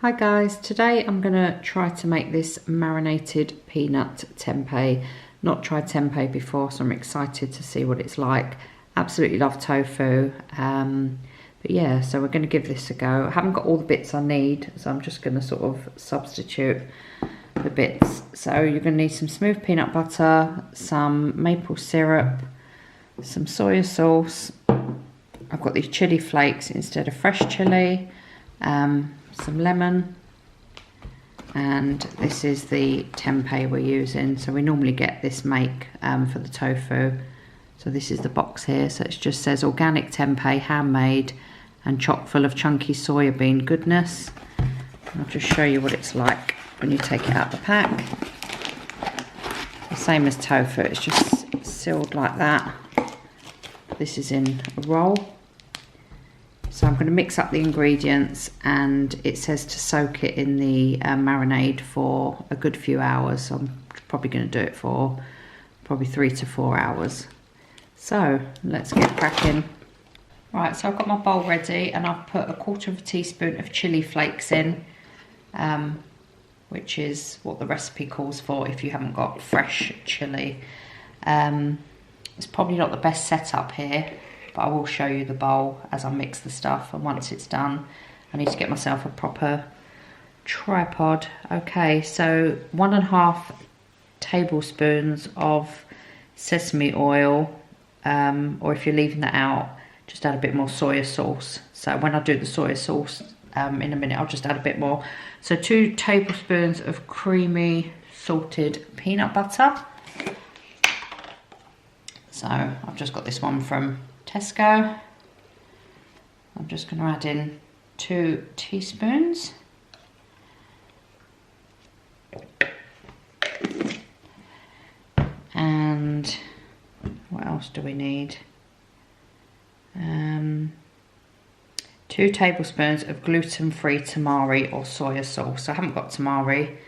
Hi guys, today I'm going to try to make this marinated peanut tempeh. Not tried tempeh before, so I'm excited to see what it's like. Absolutely love tofu. But yeah, so we're going to give this a go. I haven't got all the bits I need, so I'm just going to sort of substitute the bits. So you're going to need some smooth peanut butter, some maple syrup, some soya sauce. I've got these chili flakes instead of fresh chili. Some lemon, and this is the tempeh we're using. So we normally get this make for the tofu. So this is the box here, so it just says organic tempeh, handmade and chock full of chunky soya bean goodness. I'll just show you what it's like when you take it out the pack. The same as tofu, it's just sealed like that. This is in a roll. So I'm going to mix up the ingredients, and it says to soak it in the marinade for a good few hours. So I'm probably going to do it for probably 3 to 4 hours. So let's get cracking. Right, so I've got my bowl ready, and I've put 1/4 teaspoon of chili flakes in, which is what the recipe calls for if you haven't got fresh chili. It's probably not the best setup here, but I will show you the bowl as I mix the stuff, and once it's done I need to get myself a proper tripod. Okay, so 1.5 tablespoons of sesame oil, or if you're leaving that out, just add a bit more soya sauce. So when I do the soya sauce in a minute, I'll just add a bit more. So 2 tablespoons of creamy salted peanut butter. So I've just got this one from Tesco. I'm just going to add in 2 teaspoons. And what else do we need? 2 tablespoons of gluten-free tamari or soya sauce. I haven't got tamari,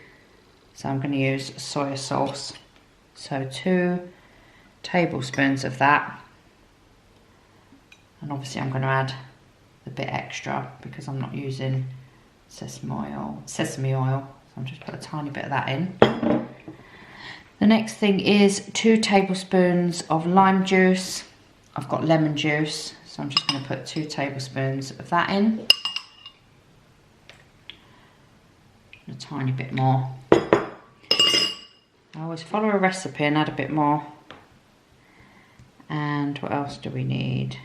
so I'm going to use soya sauce. So 2 tablespoons of that. And obviously I'm going to add a bit extra because I'm not using sesame oil. So I'm just put a tiny bit of that in. The next thing is 2 tablespoons of lime juice. I've got lemon juice, so I'm just going to put 2 tablespoons of that in. A tiny bit more. I always follow a recipe and add a bit more. And what else do we need?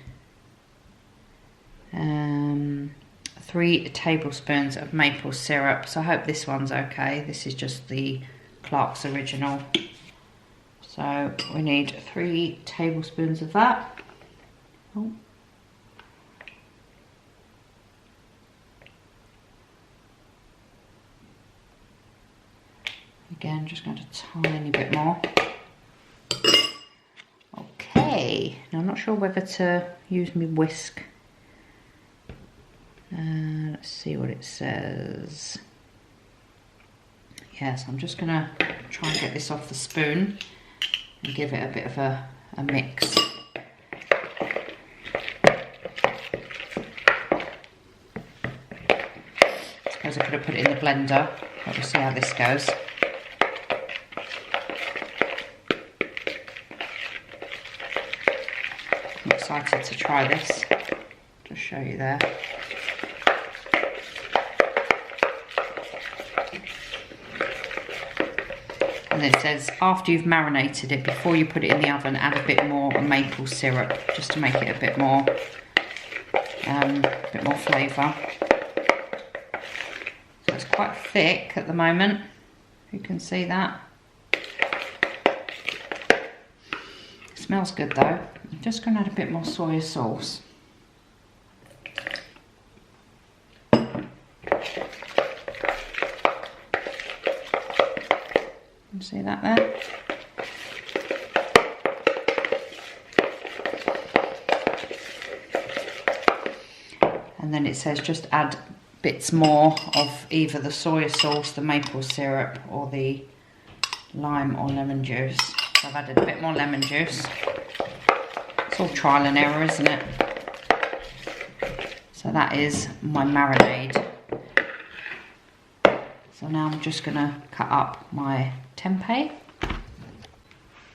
3 tablespoons of maple syrup. So I hope this one's okay. This is just the Clark's original. So we need 3 tablespoons of that. Oh. Again, just going to tiny bit more. Okay, now I'm not sure whether to use my whisk. Let's see what it says. Yes, I'm just going to try and get this off the spoon and give it a bit of a mix. I suppose I could have put it in the blender, but we'll see how this goes. I'm excited to try this. Just show you there. And it says after you've marinated it, before you put it in the oven, add a bit more maple syrup just to make it a bit more flavour. So it's quite thick at the moment. You can see that. It smells good though. I'm just going to add a bit more soya sauce. See that there? And then it says just add bits more of either the soya sauce, the maple syrup, or the lime or lemon juice. So I've added a bit more lemon juice. It's all trial and error, isn't it? So that is my marinade. So now I'm just gonna cut up my tempeh.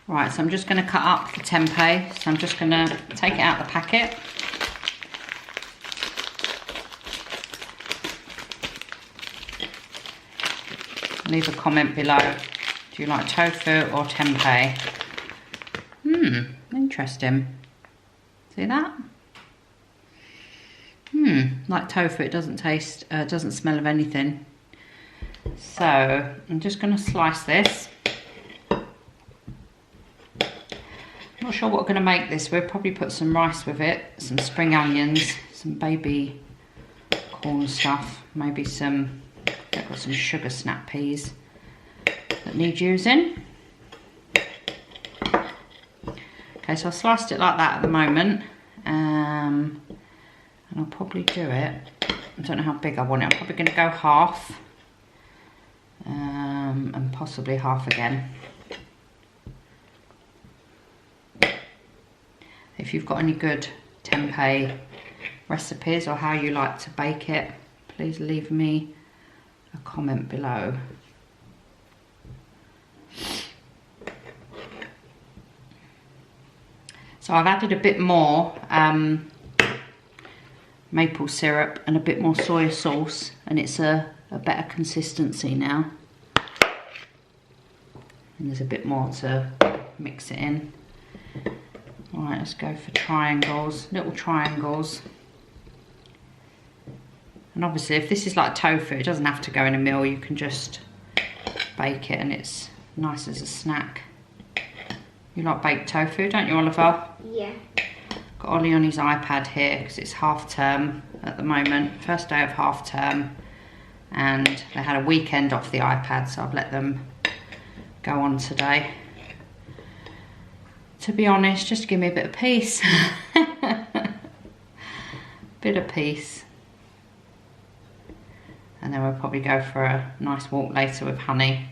Right, so I'm just gonna cut up the tempeh. So I'm just gonna take it out of the packet. Leave a comment below. Do you like tofu or tempeh? Interesting. See that? Like tofu, it doesn't taste, doesn't smell of anything. So I'm just going to slice this. Not sure what we're going to make this. We'll probably put some rice with it, some spring onions, some baby corn stuff, maybe some. I've got some sugar snap peas that need using. Okay, so I sliced it like that at the moment, and I'll probably do it. I don't know how big I want it. I'm probably going to go half, and possibly half again. If you've got any good tempeh recipes or how you like to bake it, please leave me a comment below. So I've added a bit more maple syrup and a bit more soy sauce, and it's a better consistency now. And there's a bit more to mix it in. All right, let's go for triangles, little triangles. And obviously if this is like tofu, it doesn't have to go in a meal. You can just bake it and it's nice as a snack. You like baked tofu, don't you, Oliver? Yeah. Got Ollie on his iPad here because it's half term at the moment. First day of half term. And they had a weekend off the iPad, so I've let them go on today. To be honest, just to give me a bit of peace. Bit of peace. And then we'll probably go for a nice walk later with Honey.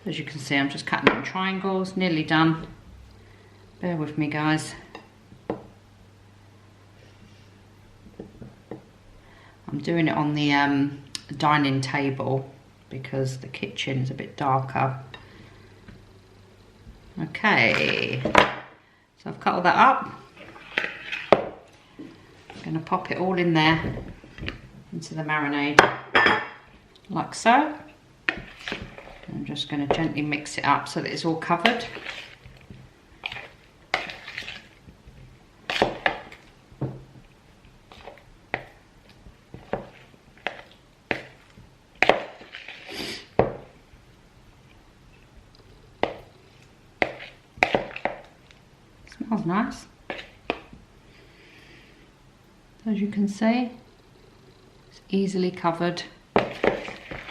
As you can see, I'm just cutting it in triangles, nearly done. Bear with me, guys. I'm doing it on the dining table because the kitchen is a bit darker. Okay, so I've cut all that up. I'm going to pop it all in there into the marinade, like so. I'm just going to gently mix it up so that it's all covered. Smells nice. As you can see, it's easily covered. Give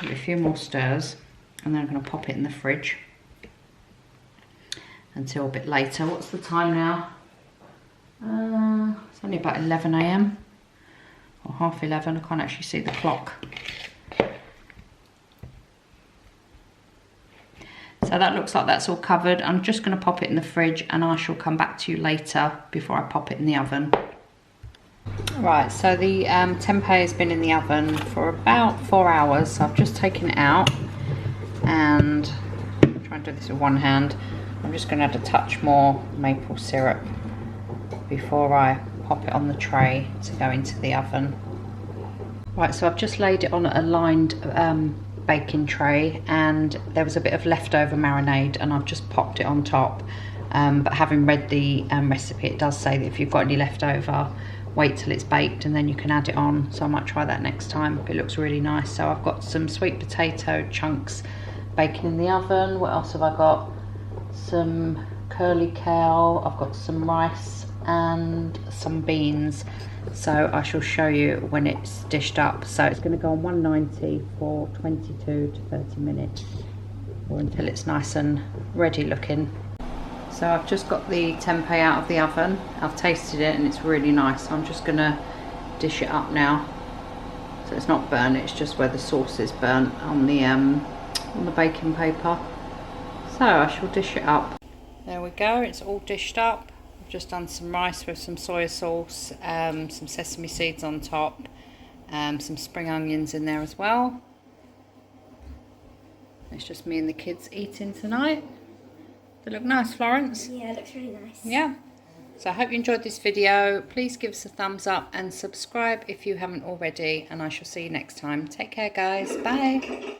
it a few more stirs. And then I'm going to pop it in the fridge until a bit later. What's the time now? It's only about 11 AM or half 11. I can't actually see the clock. So that looks like that's all covered. I'm just going to pop it in the fridge and I shall come back to you later before I pop it in the oven. Right, so the tempeh has been in the oven for about 4 hours. So I've just taken it out. And I'm trying to do this with one hand. I'm just going to add a touch more maple syrup before I pop it on the tray to go into the oven. Right, so I've just laid it on a lined baking tray, and there was a bit of leftover marinade and I've just popped it on top. But having read the recipe, it does say that if you've got any leftover, wait till it's baked and then you can add it on. So I might try that next time. It looks really nice. So I've got some sweet potato chunks baking in the oven. What else have I got? Some curly kale, I've got some rice and some beans. So I shall show you when it's dished up. So it's going to go on 190 for 22 to 30 minutes or until it's nice and ready looking. So I've just got the tempeh out of the oven. I've tasted it and it's really nice. So I'm just going to dish it up now. So it's not burnt, it's just where the sauce is burnt on the baking paper. So I shall dish it up. There we go, it's all dished up. I've just done some rice with some soya sauce, some sesame seeds on top, some spring onions in there as well. It's just me and the kids eating tonight. Does it look nice, Florence? Yeah, it looks really nice. Yeah. So I hope you enjoyed this video. Please give us a thumbs up and subscribe if you haven't already, and I shall see you next time. Take care, guys. Bye.